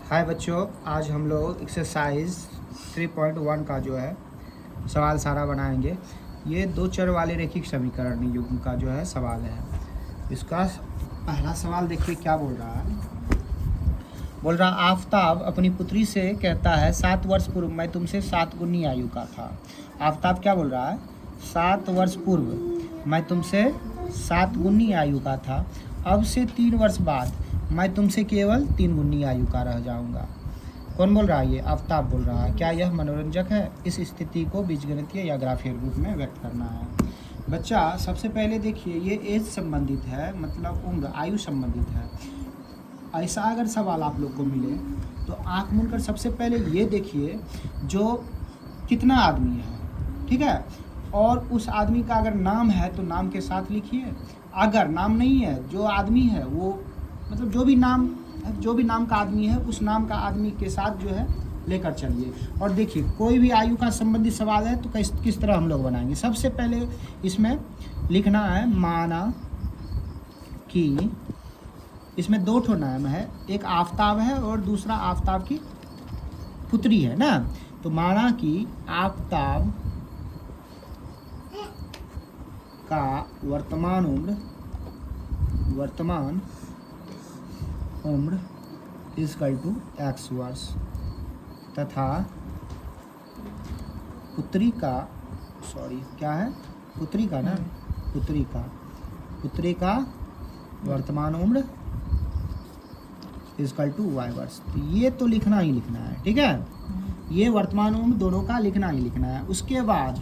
हाय बच्चों, आज हम लोग एक्सरसाइज 3.1 का जो है सवाल सारा बनाएंगे। ये दो चर वाले रैखिक समीकरण युग्म का जो है सवाल है। इसका पहला सवाल देखिए क्या बोल रहा है। बोल रहा आफताब अपनी पुत्री से कहता है 7 वर्ष पूर्व मैं तुमसे 7 गुनी आयु का था। आफताब क्या बोल रहा है? 7 वर्ष पूर्व मैं तुमसे 7 गुनी आयु का था, अब से 3 वर्ष बाद मैं तुमसे केवल 3 गुनी आयु का रह जाऊंगा। कौन बोल रहा है? ये आफताब बोल रहा है। क्या यह मनोरंजक है? इस स्थिति को बीजगणितीय या ग्राफीय रूप में व्यक्त करना है। बच्चा सबसे पहले देखिए, ये एज संबंधित है, मतलब उम्र आयु संबंधित है। ऐसा अगर सवाल आप लोग को मिले तो आँख मूंद कर सबसे पहले ये देखिए जो कितना आदमी है, ठीक है, और उस आदमी का अगर नाम है तो नाम के साथ लिखिए। अगर नाम नहीं है, जो आदमी है वो मतलब जो भी नाम का आदमी है उस नाम का आदमी के साथ जो है लेकर चलिए। और देखिए कोई भी आयु का संबंधित सवाल है तो किस तरह हम लोग बनाएंगे। सबसे पहले इसमें लिखना है माना कि इसमें 2 ठो नाम है, एक आफताब है और दूसरा आफताब की पुत्री है ना। तो माना कि आफताब का वर्तमान उम्र इक्वल टू x वर्ष तथा पुत्री का पुत्री का वर्तमान उम्र इक्वल टू y वर्ष। तो ये तो लिखना ही लिखना है, ठीक है। ये वर्तमान उम्र दोनों का लिखना ही लिखना है। उसके बाद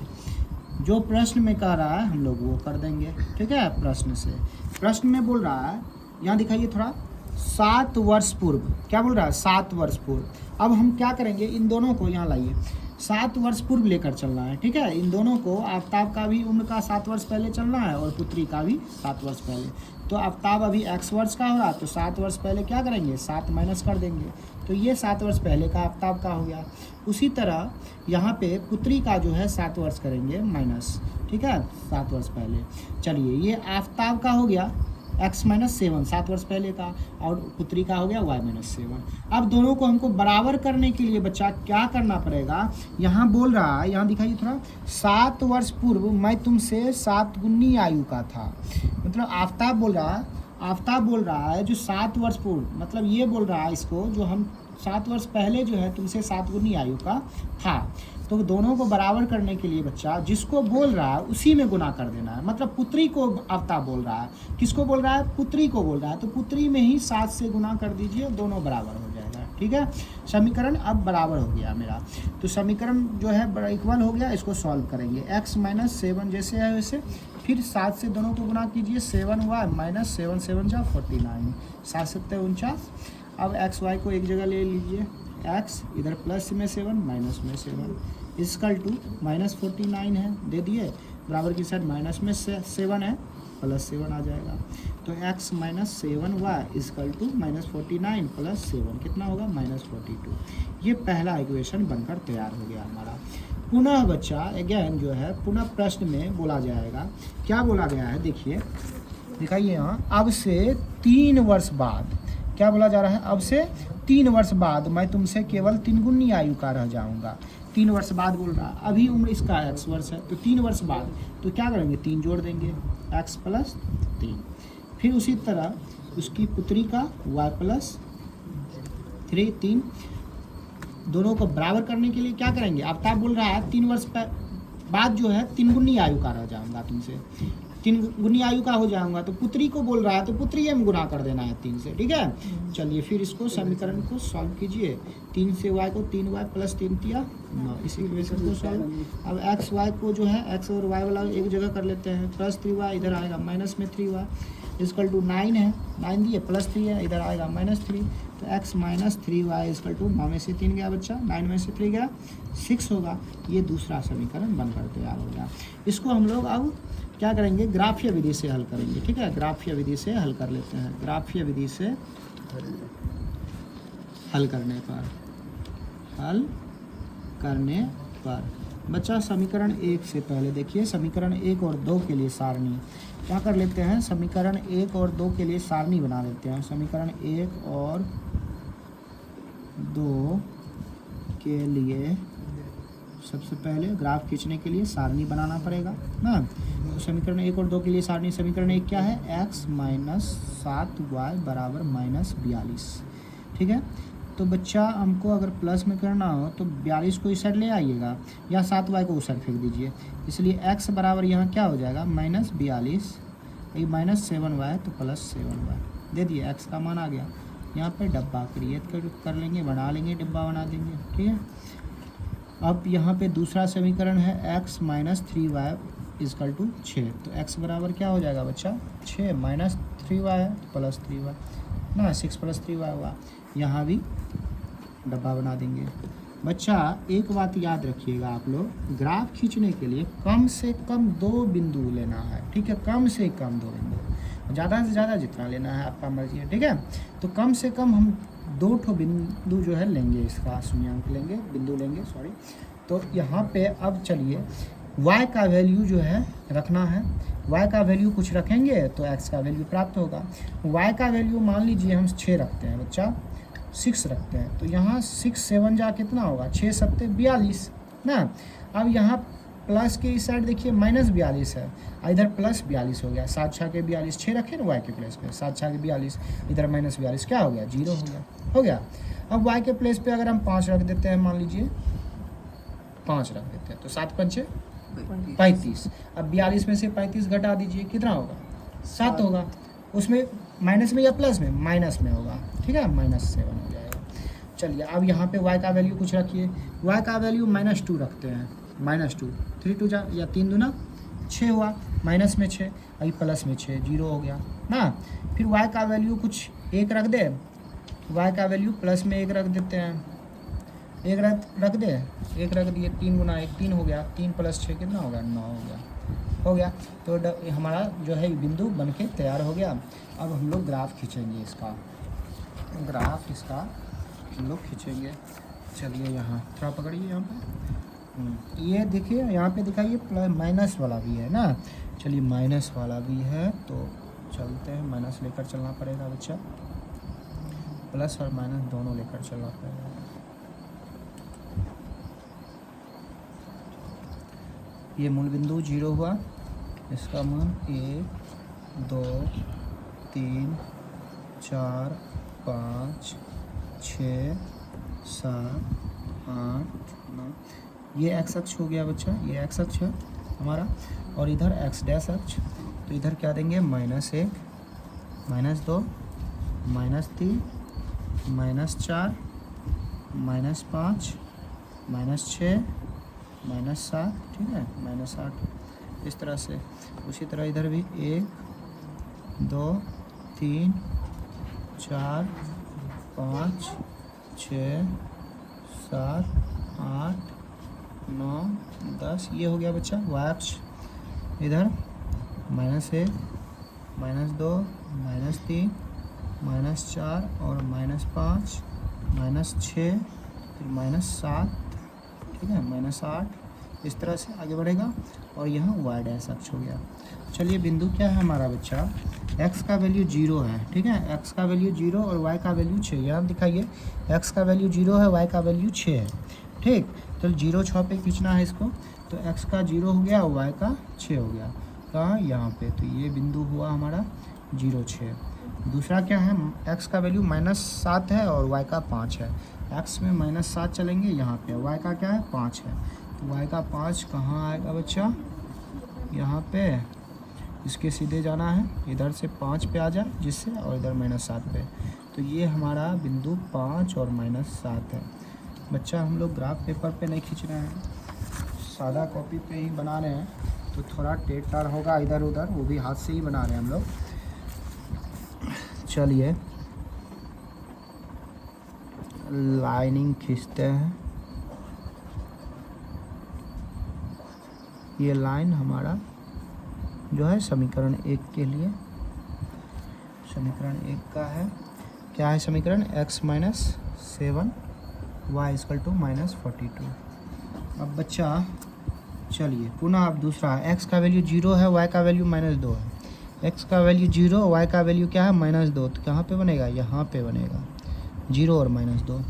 जो प्रश्न में कह रहा है हम लोग वो कर देंगे, ठीक है। प्रश्न में बोल रहा है, यहाँ दिखाइए थोड़ा, 7 वर्ष पूर्व। क्या बोल रहा है? 7 वर्ष पूर्व। अब हम क्या करेंगे, इन दोनों को यहाँ लाइए, 7 वर्ष पूर्व लेकर चलना है, ठीक है। इन दोनों को, आफताब का भी उम्र का 7 वर्ष पहले चलना है और पुत्री का भी 7 वर्ष पहले। तो आफताब अभी x वर्ष का हो रहा है तो 7 वर्ष पहले क्या करेंगे, 7 माइनस कर देंगे। तो ये 7 वर्ष पहले का आफताब का हो गया। उसी तरह यहाँ पे पुत्री का जो है 7 वर्ष करेंगे माइनस, ठीक है, 7 वर्ष पहले। चलिए ये आफताब का हो गया x माइनस 7 7 वर्ष पहले का, और पुत्री का हो गया y माइनस 7। अब दोनों को हमको बराबर करने के लिए बच्चा क्या करना पड़ेगा, यहाँ बोल रहा है, यहाँ दिखाइए थोड़ा, 7 वर्ष पूर्व मैं तुमसे 7 गुनी आयु का था। मतलब आफताब बोल रहा है जो 7 वर्ष पूर्व, मतलब ये बोल रहा है इसको, जो हम 7 वर्ष पहले जो है तुमसे 7 गुनी आयु का था। तो दोनों को बराबर करने के लिए बच्चा जिसको बोल रहा है उसी में गुना कर देना है। मतलब पुत्री को आफताब बोल रहा है, किसको बोल रहा है? पुत्री को बोल रहा है। तो पुत्री में ही 7 से गुना कर दीजिए, दोनों बराबर हो जाएगा, ठीक है। समीकरण अब बराबर हो गया मेरा। तो समीकरण जो है इक्वल हो गया, इसको सॉल्व करेंगे। x माइनस 7 जैसे है वैसे, फिर 7 से दोनों को गुना कीजिए, 7y माइनस 7 7 जा 49, 7 7 49। अब एक्स वाई को एक जगह ले लीजिए, x इधर प्लस में 7 माइनस में 7 इक्वल टू माइनस 49 है, दे दिए, बराबर की साइड माइनस में 7 है, प्लस 7 आ जाएगा। तो x minus 7y equal to minus 49 plus 7 कितना होगा, माइनस 42। ये पहला इक्वेशन बनकर तैयार हो गया हमारा। पुनः बच्चा अगेन जो है पुनः प्रश्न में बोला जाएगा, क्या बोला गया है देखिए, दिखाइए यहाँ, अब से 3 वर्ष बाद, क्या बोला जा रहा है, अब से 3 वर्ष बाद मैं तुमसे केवल 3 गुनी आयु का रह जाऊंगा। 3 वर्ष बाद बोल रहा है, अभी उम्र इसका x वर्ष है, तो 3 वर्ष बाद तो क्या करेंगे, 3 जोड़ देंगे, x प्लस 3। फिर उसी तरह उसकी पुत्री का y प्लस 3 दोनों को बराबर करने के लिए क्या करेंगे, आफताब बोल रहा है 3 वर्ष बाद जो है 3 गुनी आयु का रह जाऊंगा, तुमसे 3 गुनी आयु का हो जाऊंगा। तो पुत्री को बोल रहा है तो पुत्री में गुना कर देना है 3 से, ठीक है। चलिए फिर इसको समीकरण को सॉल्व कीजिए। 3 से y को 3y प्लस 3 किया 9, इसी इक्वेशन को सॉल्व। अब x y को जो है x और y वाला एक जगह कर लेते हैं, प्लस 3y इधर आएगा माइनस में 3y इक्वल टू 9 है, 9 दिए, प्लस 3 है, इधर आएगा माइनस 3। तो x minus 3y equal to 9 में से 3 गया बच्चा, 9 में से 3 गया 6 होगा। ये दूसरा समीकरण बनकर तैयार हो गया। इसको हम लोग अब क्या करेंगे, ग्राफीय विधि से हल करेंगे, ठीक है। ग्राफीय विधि से हल कर लेते हैं। ग्राफीय विधि से हल करने पर बच्चा समीकरण 1 से पहले देखिए, समीकरण 1 और 2 के लिए सारणी क्या कर लेते हैं, समीकरण 1 और 2 के लिए सारणी बना लेते हैं। समीकरण 1 और 2 के लिए सबसे पहले ग्राफ खींचने के लिए सारणी बनाना पड़ेगा ना। तो समीकरण 1 और 2 के लिए सारणी, समीकरण 1 क्या है, x माइनस 7y बराबर माइनस 42। ठीक है, तो बच्चा हमको अगर प्लस में करना हो तो 42 को इस साइड ले आइएगा या 7y को उस साइड फेंक दीजिए। इसलिए x बराबर यहाँ क्या हो जाएगा, माइनस 42, ये माइनस 7y तो प्लस 7y दे दिए, x का मान आ गया। यहाँ पे डब्बा क्रिएट कर लेंगे, बना लेंगे, डिब्बा बना देंगे। ठीक है, अब यहाँ पे दूसरा समीकरण है x minus 3y is equal to 6। तो x बराबर क्या हो जाएगा बच्चा, 6 माइनस 3y है प्लस 3y ना, 6 प्लस 3y हुआ। यहाँ भी डब्बा बना देंगे। बच्चा एक बात याद रखिएगा आप लोग, ग्राफ खींचने के लिए कम से कम 2 बिंदु लेना है। ठीक है, कम से कम 2 बिंदु, ज़्यादा से ज़्यादा जितना लेना है आपका मर्जी है। ठीक है, तो कम से कम हम 2 ठो बिंदु जो है लेंगे, इसका शून्यांक लेंगे, बिंदु लेंगे सॉरी। तो यहाँ पे अब चलिए y का वैल्यू जो है रखना है, y का वैल्यू कुछ रखेंगे तो x का वैल्यू प्राप्त होगा। y का वैल्यू मान लीजिए हम 6 रखते हैं बच्चा, 6 रखते हैं, तो यहाँ 6 7 जा कितना होगा, 6 7 42 ना। अब यहाँ प्लस के इस साइड देखिए माइनस 42 है, इधर प्लस 42 हो गया, 7 6 के 42, 6 रखे ना y के प्लेस पे, 7 6 के 42, इधर माइनस 42 क्या हो गया, 0 हो गया। अब y के प्लेस पे अगर हम 5 रख देते हैं, मान लीजिए 5 रख देते हैं, तो 7 5 35। अब 42 में से 35 घटा दीजिए, कितना होगा, 7 होगा। उसमें माइनस में या प्लस में, माइनस में होगा। ठीक है, -7 हो जाएगा। चलिए अब यहाँ पे y का वैल्यू कुछ रखिए, y का वैल्यू -2 रखते हैं, -2, 3 2 जा या 3 दूना 6 हुआ, माइनस में 6, अभी प्लस में 6, 0 हो गया ना। फिर y का वैल्यू कुछ 1 रख दे, y का वैल्यू प्लस में 1 रख देते हैं, 1 रख दे, 1 रख दिए, 3 गुना 1 3 हो गया, 3 प्लस 6 कितना हो गया, 9 हो गया। तो हमारा जो है बिंदु बन के तैयार हो गया। अब हम लोग ग्राफ खींचेंगे, इसका ग्राफ इसका हम लोग खींचेंगे। चलिए यहाँ थोड़ा पकड़िए, यहाँ पे ये देखिए, यहाँ पे दिखाइए प्लस माइनस वाला भी है ना। चलिए माइनस वाला भी है तो चलते हैं, माइनस लेकर चलना पड़ेगा बच्चा, प्लस और माइनस दोनों लेकर चलना पड़ेगा। ये मूल बिंदु 0 हुआ, इसका मान 1 2 3 4 5 6 7 8 9, ये x अक्ष हो गया बच्चा, ये x अक्ष है हमारा, और इधर x डैश अक्ष। तो इधर क्या देंगे, -1 -2 -3 -4 -5 -6 -7। ठीक है, -8 इस तरह से। उसी तरह इधर भी 1 2 3 4 5 6 7 8 9 10, ये हो गया बच्चा y अक्ष। इधर -1 -2 -3 -4 और -5 -6 फिर -7। ठीक है, -8 इस तरह से आगे बढ़ेगा, और यहाँ y डैश अक्ष हो गया। चलिए बिंदु क्या है हमारा बच्चा, x का वैल्यू 0 है। ठीक है, x का वैल्यू 0 और y का वैल्यू 6, यहाँ दिखाइए x का वैल्यू 0 है, y का वैल्यू 6 है। ठीक, तो 0 6 पे खींचना है इसको, तो x का 0 हो गया, y का 6 हो गया, कहाँ, यहाँ पे। तो ये बिंदु हुआ हमारा 0 6। दूसरा क्या है, x का वैल्यू -7 है और y का 5 है। x में -7 चलेंगे, यहाँ पे y का क्या है, 5 है, तो y का 5 कहाँ आएगा बच्चा, यहाँ पे। इसके सीधे जाना है, इधर से 5 पे आ जाए जिससे, और इधर -7 पे। तो ये हमारा बिंदु 5 और -7 है। बच्चा हम लोग ग्राफ पेपर पे नहीं खींच रहे हैं, सादा कॉपी पे ही बना रहे हैं, तो थोड़ा टेढ़ टाढ़ होगा इधर उधर, वो भी हाथ से ही बना रहे हैं हम लोग। चलिए लाइनिंग खींचते हैं, ये लाइन हमारा जो है समीकरण 1 के लिए, समीकरण 1 का है, क्या है समीकरण, x minus 7 y equal to -42। अब बच्चा चलिए पुनः अब दूसरा, x का वैल्यू 0 है, y का वैल्यू -2 है। x का वैल्यू 0, y का वैल्यू क्या है, -2, तो कहाँ पे बनेगा, यहाँ पे बनेगा 0 और -2।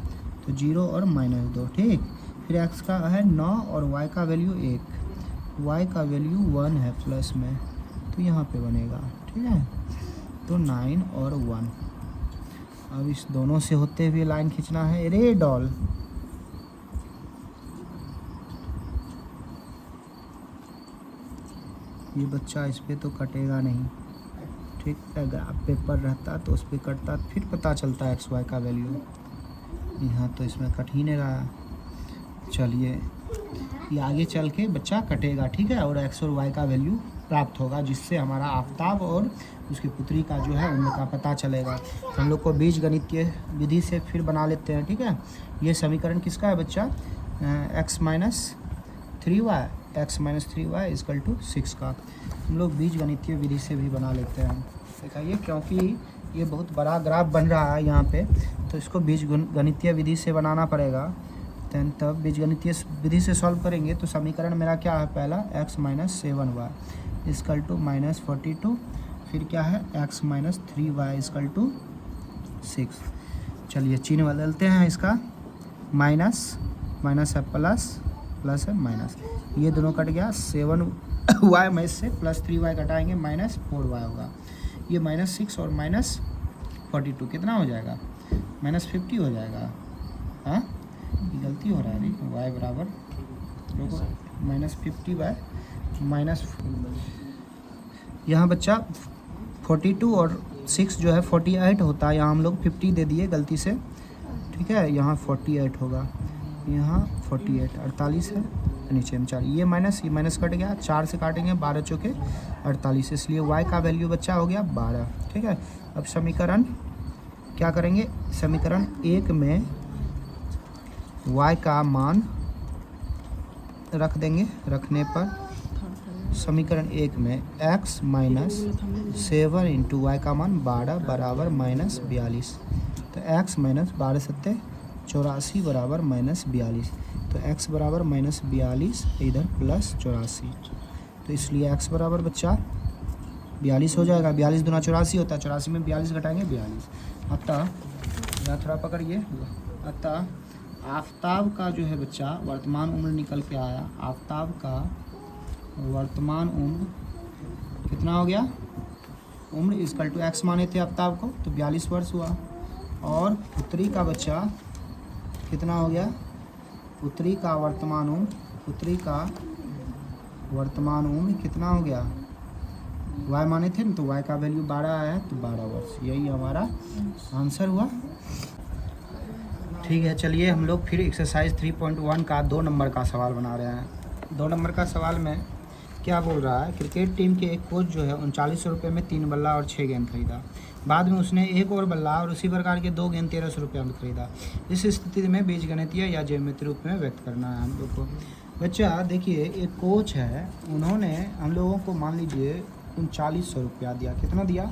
तो 0 और -2, ठीक। फिर x का है 9 और y का वैल्यू 1, y का वैल्यू 1 है प्लस में, तो यहाँ पे बनेगा, ठीक है। तो 9 और 1, अब इस दोनों से होते हुए लाइन खींचना है। रे डॉल ये बच्चा इस पे तो कटेगा नहीं, ठीक। अगर आप पेपर रहता तो उस पर कटता, फिर पता चलता है एक्स वाई का वैल्यू। यहाँ तो इसमें कट ही नहीं रहा। चलिए ये आगे चल के बच्चा कटेगा, ठीक है, और एक्स और वाई का वैल्यू प्राप्त होगा, जिससे हमारा आफ्ताब और उसकी पुत्री का जो है उनका पता चलेगा। हम लोग को बीज गणितीय विधि से फिर बना लेते हैं, ठीक है। ये समीकरण किसका है बच्चा? x - 3y, x - 3y equal to 6 का। हम लोग बीज गणितीय विधि से भी बना लेते हैं। दिखाइए, क्योंकि ये बहुत बड़ा ग्राफ बन रहा है यहाँ पे, तो इसको बीज गणितीय विधि से बनाना पड़ेगा। तब बीज गणितीय विधि से सॉल्व करेंगे तो समीकरण मेरा क्या है? पहला x - 7y इक्वल टू -42, फिर क्या है x - 3y इक्वल टू 6। चलिए चिन्ह बदलते हैं इसका, माइनस है प्लस, प्लस है माइनस, ये दोनों कट गया। 7y में से +3y घटाएंगे -4y होगा। ये -6 और -42 कितना हो जाएगा? -50 हो जाएगा। हाँ ये गलती हो रहा है, नहीं y बराबर -50/- यहाँ बच्चा 42 और 6 जो है 48 होता है, यहाँ हम लोग 50 दे दिए गलती से, ठीक है। यहाँ 48 होगा, यहाँ 48, 48 है नीचे में 4, ये माइनस कट गया, 4 से काटेंगे 12 चौके 48, इसलिए y का वैल्यू बच्चा हो गया 12, ठीक है। अब समीकरण क्या करेंगे? समीकरण 1 में y का मान रख देंगे, रखने पर समीकरण 1 में x - 7 इंटू वाई का मान 12 बराबर -42, तो x - 12 सत्ते 84 बराबर -42, तो x बराबर -42, इधर +84, तो इसलिए x बराबर बच्चा 42 हो जाएगा। 42 दूना 84 होता है, 84 में 42 घटाएंगे 42। अतः यहाँ थोड़ा पकड़िए, अतः आफ्ताब का जो है बच्चा वर्तमान उम्र निकल के आया। आफ्ताब का वर्तमान उम्र कितना हो गया? उम्र इक्वल टू x माने थे आफ्ताब को, तो 42 वर्ष हुआ। और पुत्री का बच्चा कितना हो गया? पुत्री का वर्तमान उम्र कितना हो गया? y माने थे ना, तो y का वैल्यू 12 आया, तो 12 वर्ष, यही हमारा आंसर हुआ। ठीक है, चलिए हम लोग फिर एक्सरसाइज 3.1 का 2 नंबर का सवाल बना रहे हैं। 2 नंबर का सवाल में क्या बोल रहा है? क्रिकेट टीम के एक कोच जो है 39 रुपये में 3 बल्ला और 6 गेंद खरीदा। बाद में उसने एक और बल्ला और उसी प्रकार के 2 गेंद 1300 रुपये में खरीदा। इस स्थिति में बीजगणितीय या ज्यामितीय रूप में व्यक्त करना है हम लोग को। बच्चा देखिए, एक कोच है, उन्होंने हम लोगों को मान लीजिए 3900 रुपया दिया। कितना दिया?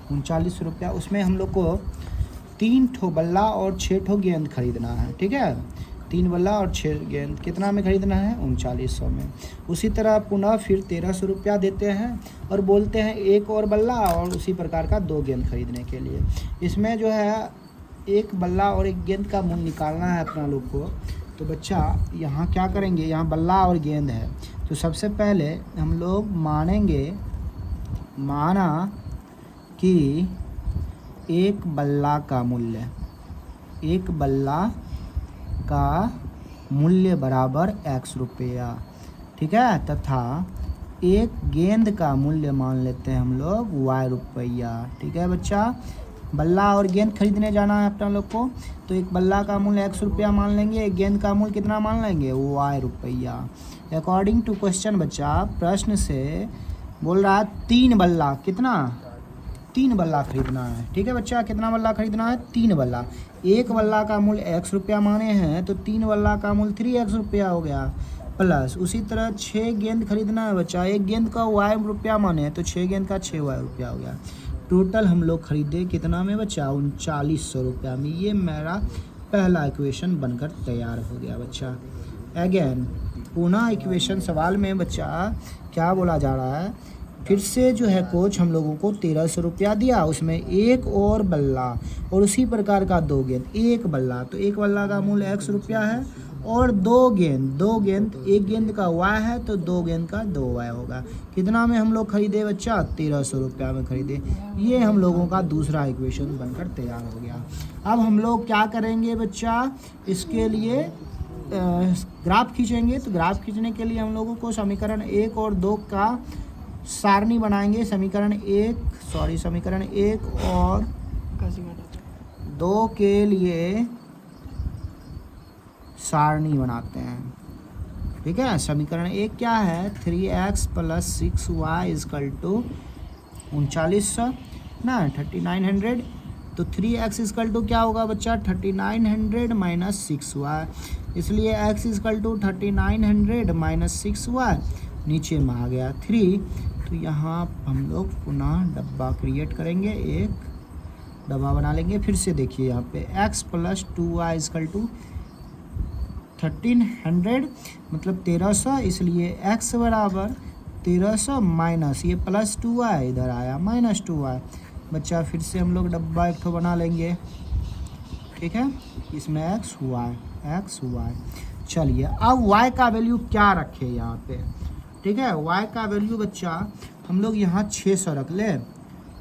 3900 रुपया। उसमें हम लोग को 3 ठो बल्ला और 6 ठो गेंद खरीदना है, ठीक है। 3 बल्ला और 6 गेंद कितना में खरीदना है? 3900 में। उसी तरह पुनः फिर 1300 रुपया देते हैं और बोलते हैं एक और बल्ला और उसी प्रकार का 2 गेंद खरीदने के लिए। इसमें जो है एक बल्ला और एक गेंद का मूल्य निकालना है अपना लोग को। तो बच्चा यहाँ क्या करेंगे? यहाँ बल्ला और गेंद है, तो सबसे पहले हम लोग माना कि एक बल्ला का मूल्य बराबर x रुपया, ठीक है, तथा एक गेंद का मूल्य मान लेते हैं हम लोग y रुपया, ठीक है बच्चा। बल्ला और गेंद खरीदने जाना है अपना लोग को, तो एक बल्ला का मूल्य x रुपया मान लेंगे, एक गेंद का मूल्य कितना मान लेंगे? y रुपया। अकॉर्डिंग टू क्वेश्चन बच्चा, प्रश्न से बोल रहा है 3 बल्ला, कितना? 3 बल्ला खरीदना है, ठीक है बच्चा। कितना बल्ला खरीदना है? 3 बल्ला। एक बल्ला का मूल्य x रुपया माने हैं, तो 3 बल्ला का मूल्य 3x रुपया हो गया, प्लस उसी तरह 6 गेंद खरीदना है बच्चा। एक गेंद का y रुपया माने हैं, तो 6 गेंद का 6y रुपया हो गया। टोटल हम लोग खरीदे कितना में बच्चा? 3900 रुपया में। ये मेरा पहला इक्वेशन बनकर तैयार हो गया बच्चा। अगेन पुनः इक्वेशन सवाल में बच्चा क्या बोला जा रहा है फिर से जो है कोच हम लोगों को 1300 रुपया दिया, उसमें एक और बल्ला और उसी प्रकार का 2 गेंद, एक बल्ला, तो एक बल्ला का मूल्य x रुपया है और 2 गेंद, एक गेंद का y है तो 2 गेंद का 2y होगा। कितना में हम लोग खरीदे बच्चा? 1300 रुपया में खरीदे। ये हम लोगों का दूसरा इक्वेशन बनकर तैयार हो गया। अब हम लोग क्या करेंगे बच्चा, इसके लिए ग्राफ खींचेंगे। तो ग्राफ खींचने के लिए हम लोगों को समीकरण 1 और 2 का सारणी बनाएंगे। समीकरण 1 और 2 के लिए सारणी बनाते हैं, ठीक है। समीकरण 1 क्या है? 3x + 6y = 3900 ना, 3900। तो 3x = क्या होगा बच्चा? 3900 - 6y, इसलिए x = 3900 - 6y, नीचे में आ गया 3। तो यहाँ हम लोग पुनः डब्बा क्रिएट करेंगे, एक डब्बा बना लेंगे। फिर से देखिए यहाँ पे x + 2y = 1300 मतलब 1300, इसलिए x बराबर 1300 माइनस ये प्लस 2y इधर आया माइनस 2y। बच्चा फिर से हम लोग डब्बा एक ठो बना लेंगे, ठीक है। इसमें x y। चलिए अब y का वैल्यू क्या रखे यहाँ पे, ठीक है। y का वैल्यू बच्चा हम लोग यहाँ 600 रख ले।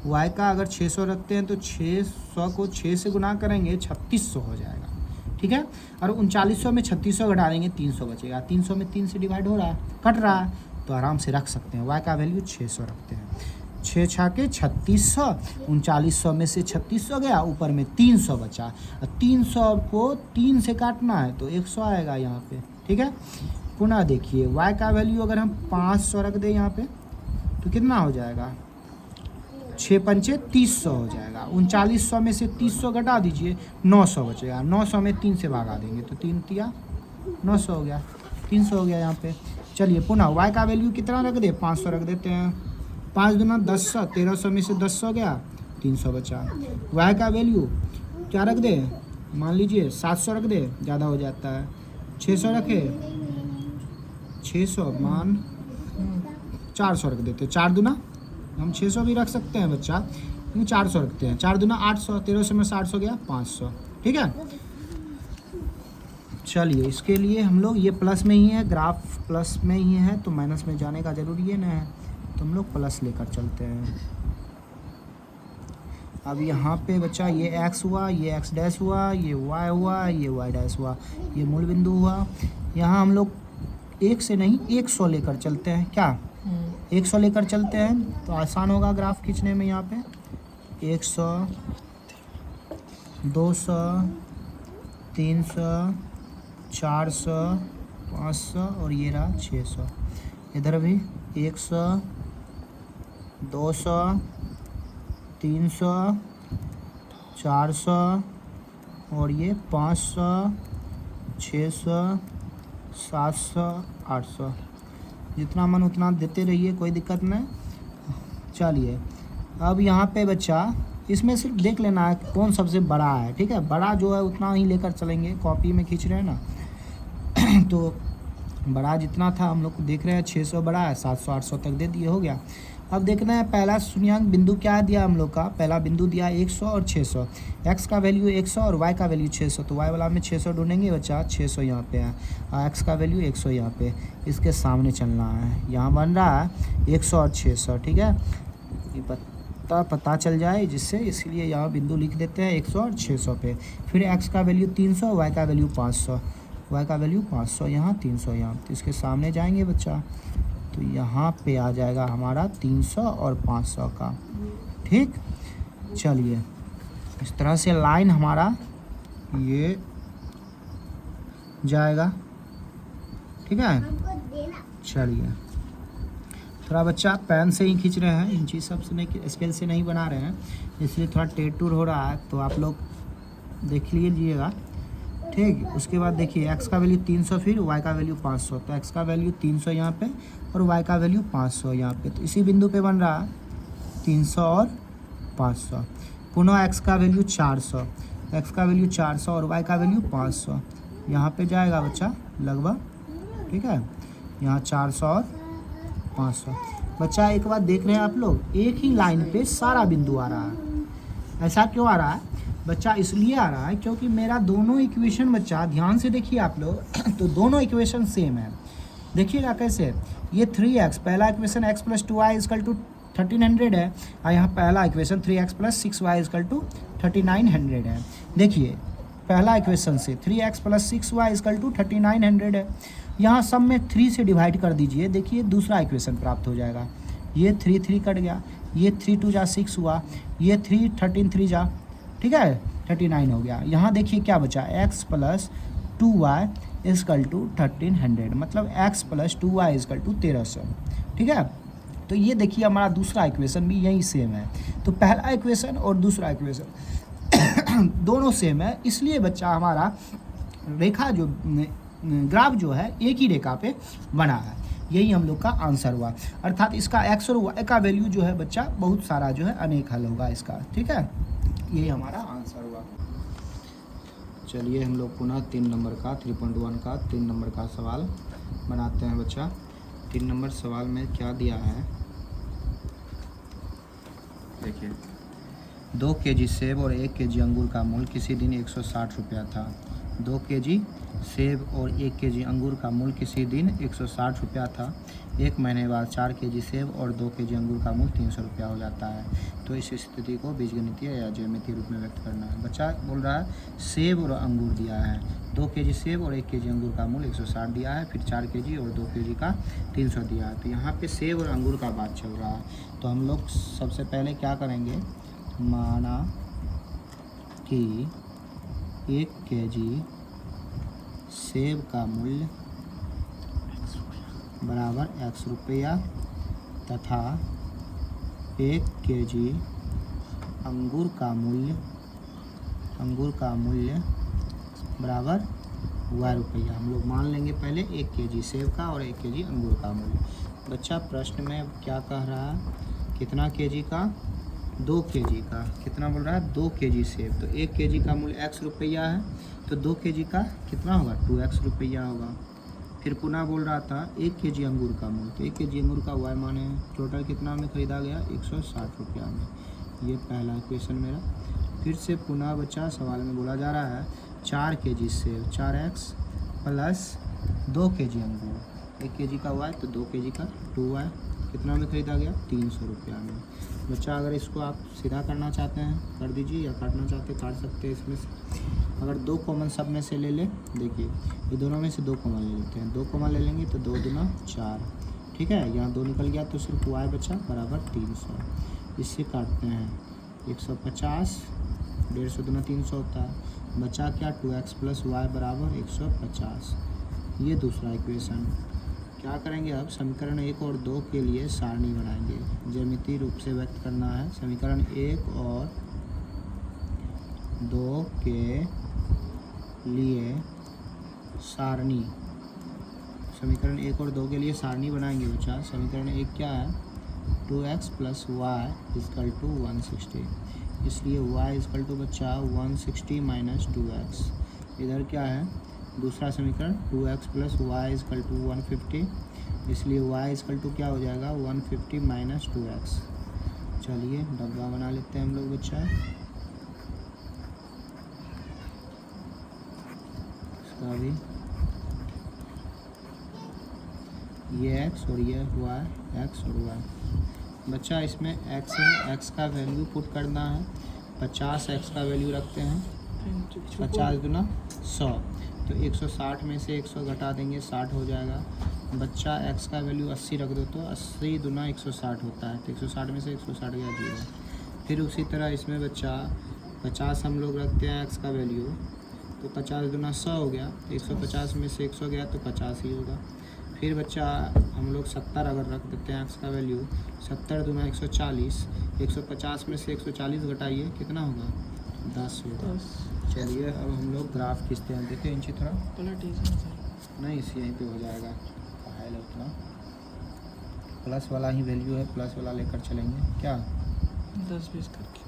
y का अगर 600 रखते हैं तो 600 को 6 से गुना करेंगे 3600 हो जाएगा, ठीक है। और 3900 में 3600 घटा देंगे 300 बचेगा। 300 में 3 से डिवाइड हो रहा है, कट रहा है, तो आराम से रख सकते हैं। y का वैल्यू 600 रखते हैं। 6 छाके 3600, 3900 में से 3600 गया, ऊपर में 300 बचा। 300 को 3 से काटना है तो 100 आएगा यहाँ पे, ठीक है। पुनः देखिए y का वैल्यू अगर हम 500 रख दें यहाँ पे तो कितना हो जाएगा? 6 पंचे 300 हो जाएगा। 3900 में से 300 घटा दीजिए, 900 बचेगा। 900 में 3 से भागा देंगे तो 3 तिया 900 हो गया, 300 हो गया यहाँ पे। चलिए पुनः y का वैल्यू कितना रख दे? 500 रख देते हैं। 5 दूना 10, 1300 में से 10 गया, 300 बचा। y का वैल्यू क्या रख दे? मान लीजिए 700 रख दे, ज़्यादा हो जाता है। 600 रखे, 600 मान 400 रख देते। 4 दूना हम 600 भी रख सकते हैं बच्चा, क्योंकि 400 रखते हैं। 4 दूना 800, 1300 में 800 गया 500, ठीक है। चलिए इसके लिए हम लोग ये प्लस में ही है, ग्राफ प्लस में ही है तो माइनस में जाने का ज़रूरी है ना, तो हम लोग प्लस लेकर चलते हैं। अब यहाँ पे बच्चा ये x हुआ, ये x डैश हुआ, ये y हुआ, ये y डैश हुआ, ये मूल बिंदु हुआ। यहाँ हम लोग 1 से नहीं 100 लेकर चलते हैं, क्या 100 लेकर चलते हैं तो आसान होगा ग्राफ खींचने में। यहाँ पे 100, 200, 300, 400, 500 और ये रहा 600। इधर भी 100, 200, 300, 400 और ये 500, 600, 700, 800। जितना मन उतना देते रहिए, कोई दिक्कत नहीं। चलिए अब यहाँ पे बच्चा इसमें सिर्फ देख लेना है कौन सबसे बड़ा है, ठीक है। बड़ा जो है उतना ही लेकर चलेंगे, कॉपी में खींच रहे हैं ना तो बड़ा जितना था हम लोग को देख रहे हैं 600 बड़ा है, 700 800 तक दे दिए, हो गया। अब देखना है पहला शून्यांक बिंदु क्या दिया हम लोग का। पहला बिंदु दिया 100 और 600। x का वैल्यू 100 और y का वैल्यू 600, तो y वाला में 600 ढूंढेंगे बच्चा, 600 यहाँ पे है और x का वैल्यू 100 यहाँ पे, इसके सामने चलना है। यहाँ बन रहा है 100 और 600, ठीक है। ये पता चल जाए जिससे, इसलिए यहाँ बिंदु लिख देते हैं 100 और 600 पे। फिर x का वैल्यू 300, y का वैल्यू 500, y का वैल्यू 500 यहाँ, 300 यहाँ, तो इसके सामने जाएंगे बच्चा तो यहाँ पे आ जाएगा हमारा 300 और 500 का, ठीक। चलिए इस तरह से लाइन हमारा ये जाएगा, ठीक है। चलिए थोड़ा बच्चा पेन से ही खींच रहे हैं, इंची सब से नहीं, स्केल से नहीं बना रहे हैं, इसलिए थोड़ा टेढ़ हो रहा है, तो आप लोग देख लीजिएगा, ठीक। उसके बाद देखिए x का वैल्यू 300, फिर y का वैल्यू 500, तो x का वैल्यू 300 यहाँ पे और y का वैल्यू 500 यहाँ पे, तो इसी बिंदु पे बन रहा है 300 और 500। पुनः x का वैल्यू 400, x का वैल्यू 400 और y का वैल्यू 500 यहाँ पे जाएगा बच्चा लगभग, ठीक है। यहाँ 400 और 500। बच्चा एक बात देख रहे हैं आप लोग, एक ही लाइन पे सारा बिंदु आ रहा है। ऐसा क्यों आ रहा है बच्चा? इसलिए आ रहा है क्योंकि मेरा दोनों इक्वेशन बच्चा ध्यान से देखिए आप लोग तो दोनों इक्वेशन सेम है। देखिएगा कैसे, ये 3x पहला इक्वेशन x + 2y = 1300 है, और यहाँ पहला इक्वेशन 3x + 6y = 3900 है। देखिए पहला इक्वेशन से 3x + 6y = 3900 है, यहाँ सब में 3 से डिवाइड कर दीजिए, देखिए दूसरा इक्वेशन प्राप्त हो जाएगा। ये 3 3 कट गया, ये 3 2 जा 6 हुआ, ये 3 13 3 जा, ठीक है 39 हो गया। यहाँ देखिए क्या बचा, x + 2y = 1300, मतलब x + 2y = 1300, ठीक है। तो ये देखिए हमारा दूसरा इक्वेशन भी यही सेम है। तो पहला इक्वेशन और दूसरा इक्वेशन दोनों सेम है, इसलिए बच्चा हमारा रेखा जो ग्राफ जो है एक ही रेखा पे बना है। यही हम लोग का आंसर हुआ, अर्थात इसका x और y का वैल्यू जो है बच्चा बहुत सारा जो है अनेक हल होगा इसका, ठीक है। यही हमारा आंसर हुआ। चलिए हम लोग पुनः 3 नंबर का 3.1 का 3 नंबर का सवाल बनाते हैं बच्चा। 3 नंबर सवाल में क्या दिया है, देखिए 2 केजी सेब और 1 केजी अंगूर का मूल्य किसी दिन 160 रुपया था। 2 केजी सेब और 1 केजी अंगूर का मूल्य किसी दिन 160 रुपया था। 1 महीने बाद 4 केजी सेब और 2 केजी अंगूर का मूल्य 300 रुपया हो जाता है। तो इस स्थिति को बीजगणितीय या ज्यामितीय रूप में व्यक्त करना है। बच्चा बोल रहा है सेब और अंगूर दिया है, 2 केजी सेब और 1 केजी अंगूर का मूल्य 160 दिया है, फिर 4 केजी और 2 केजी का 300 दिया है। तो यहाँ पे सेब और अंगूर का बात चल रहा है, तो हम लोग सबसे पहले क्या करेंगे, माना कि 1 केजी सेब का मूल्य बराबर x रुपया तथा 1 केजी अंगूर का मूल्य बराबर y रुपया। हम लोग मान लेंगे पहले 1 केजी सेब का और 1 केजी अंगूर का मूल्य। बच्चा प्रश्न में क्या कह रहा है, कितना केजी का, 2 केजी का। कितना बोल रहा है, 2 केजी सेब, तो 1 केजी का मूल्य x रुपया है, तो 2 केजी का कितना होगा, 2x रुपया होगा। फिर पुनः बोल रहा था 1 केजी अंगूर का मूल्य, तो 1 केजी अंगूर का y माने टोटल कितना में ख़रीदा गया, 160 रुपया में। ये पहला क्वेश्चन मेरा। फिर से पुनः बच्चा सवाल में बोला जा रहा है 4 केजी सेब, 4x + 2 केजी अंगूर, 1 केजी का y तो 2 केजी का 2y, कितना में ख़रीदा गया, 300 रुपया में। बच्चा अगर इसको आप सीधा करना चाहते हैं कर दीजिए, या काटना चाहते काट सकते हैं इसमें से। अगर 2 कॉमन सब में से ले ले, देखिए ये दोनों में से 2 कॉमन ले लेते हैं, 2 कॉमन ले लेंगे तो 2 दूना 4, ठीक है। यहाँ 2 निकल गया तो सिर्फ y बचा बराबर 300। इससे काटते हैं 150, 150 दूना 300 होता है, बचा क्या, 2x + y बराबर 150। ये दूसरा इक्वेशन। क्या करेंगे अब, समीकरण 1 और 2 के लिए सारणी बनाएंगे। ज्यामितीय रूप से व्यक्त करना है समीकरण 1 और 2 के लिए सारणी। समीकरण 1 और 2 के लिए सारणी बनाएंगे बच्चा। समीकरण 1 क्या है, 2x + y = 160, इसलिए y = बच्चा 160 - 2x। इधर क्या है, दूसरा समीकरण 2x + y = 150, इसलिए y = क्या हो जाएगा, 150 - 2x। चलिए डब्बा बना लेते हैं हम लोग बच्चा। इसका भी ये x और ये y, x और y। बच्चा इसमें x है, x का वैल्यू पुट करना है, 50 x का वैल्यू रखते हैं, 50 दूना 100, तो 160 में से 100 घटा देंगे, 60 हो जाएगा। बच्चा x का वैल्यू 80 रख दो, तो 80 दूना 160 होता है, तो 160 में से 160 गया 0। फिर उसी तरह इसमें बच्चा 50 हम लोग रखते हैं x का वैल्यू, तो 50 दूना 100 हो गया, तो 150 में से 100 गया तो 50 ही होगा। फिर बच्चा हम लोग 70 अगर रख देते हैं x का वैल्यू, 70 दूना 140, 150 में से 140 घटाइए, कितना होगा, 10 होगा। चलिए अब हम लोग ग्राफ खींचते हैं, देखिए इंची थोड़ा नहीं, इसी यहीं पे हो जाएगा, फाइल उतना प्लस वाला ही वैल्यू है, प्लस वाला लेकर चलेंगे क्या, 10-20 करके।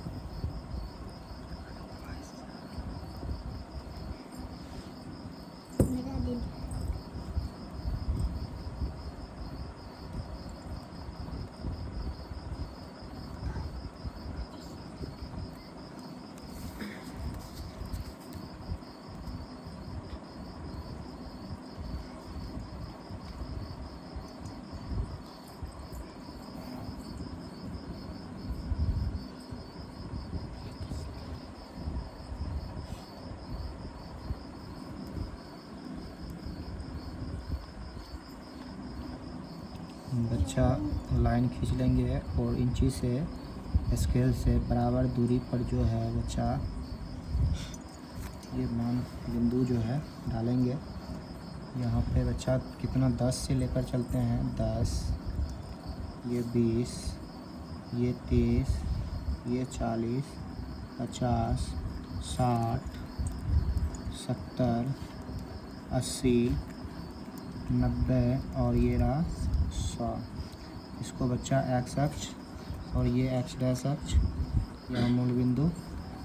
बच्चा लाइन खींच लेंगे और इंची से स्केल से बराबर दूरी पर जो है बच्चा ये मान बिंदु जो है डालेंगे। यहाँ पे बच्चा कितना 10 से लेकर चलते हैं 10, ये 20, ये 30, ये 40, 50, 60, 70, 80, 90 और ये रहा 100। इसको बच्चा एक्स अक्ष और ये एक्स डैश अक्ष, यहाँ मूल बिंदु,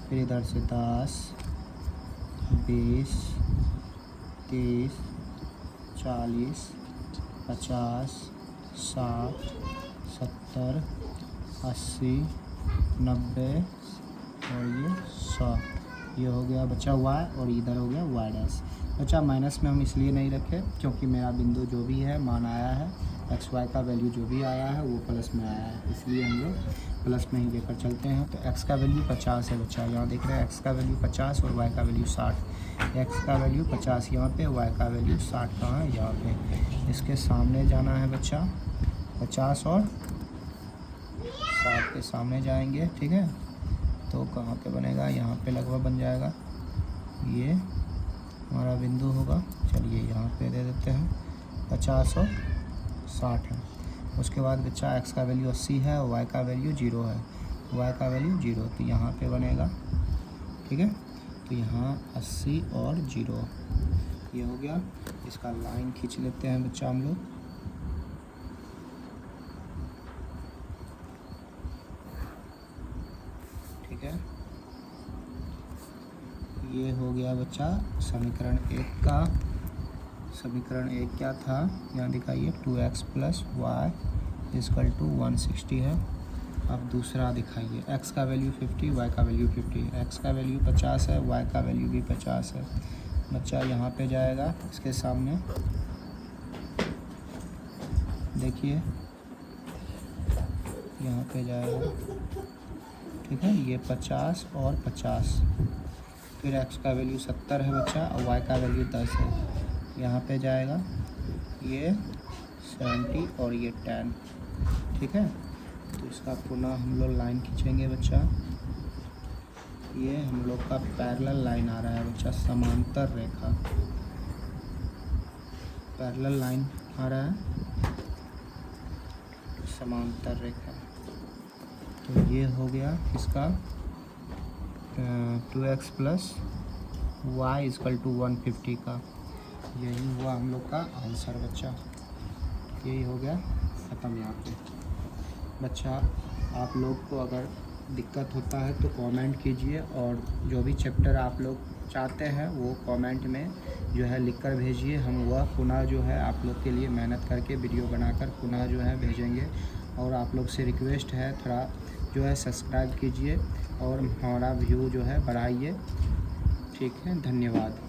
फिर इधर से 10, 20, 30, 40, 50, 60, 70, 80, 90 और ये 100। ये हो गया बच्चा वाई और इधर हो गया वाई डैश। बच्चा माइनस में हम इसलिए नहीं रखे क्योंकि मेरा बिंदु जो भी है मान आया है, एक्स वाई का वैल्यू जो भी आया है वो प्लस में आया है, इसलिए हम लोग प्लस में ही लेकर चलते हैं। तो एक्स का वैल्यू 50 है बच्चा, यहाँ देख रहे हैं एक्स का वैल्यू 50 और वाई का वैल्यू 60। एक्स का वैल्यू 50 यहाँ पे, वाई का वैल्यू 60 कहाँ है यहाँ पे। इसके सामने जाना है बच्चा 50 और 60 के सामने जाएंगे, ठीक है। तो कहाँ पे बनेगा, यहाँ पे लगभग बन जाएगा, ये हमारा बिंदु होगा। चलिए यहाँ पे दे देते हैं 50 और 60 है। उसके बाद बच्चा एक्स का वैल्यू 80 है और वाई का वैल्यू 0 है, वाई का वैल्यू 0, तो यहाँ पे बनेगा, ठीक है। तो यहाँ 80 और 0 ये हो गया। इसका लाइन खींच लेते हैं बच्चा हम लोग। ठीक है, ये हो गया बच्चा समीकरण 1 का। समीकरण 1 क्या था, यहाँ दिखाइए 2x + y = 160 है। अब दूसरा दिखाइए, x का वैल्यू 50, y का वैल्यू 50, x का वैल्यू 50 है, y का वैल्यू भी 50 है। बच्चा यहाँ पे जाएगा, इसके सामने देखिए यहाँ पे जाएगा, ठीक है। ये 50 और 50, फिर x का वैल्यू 70 है बच्चा और y का वैल्यू 10 है। यहाँ पे जाएगा ये 70 और ये 10, ठीक है। तो इसका पुनः हम लोग लाइन खींचेंगे बच्चा। ये हम लोग का पैरेलल लाइन आ रहा है बच्चा, समांतर रेखा, पैरेलल लाइन आ रहा है, समांतर रेखा। तो ये हो गया इसका 2x + y = 150 का। यही हुआ हम लोग का आंसर बच्चा, यही हो गया ख़त्म। यहाँ पे बच्चा आप लोग को अगर दिक्कत होता है तो कमेंट कीजिए, और जो भी चैप्टर आप लोग चाहते हैं वो कमेंट में जो है लिख कर भेजिए। हम वह पुनः जो है आप लोग के लिए मेहनत करके वीडियो बनाकर पुनः जो है भेजेंगे। और आप लोग से रिक्वेस्ट है थोड़ा जो है सब्सक्राइब कीजिए और हमारा व्यू जो है बढ़ाइए, ठीक है। धन्यवाद।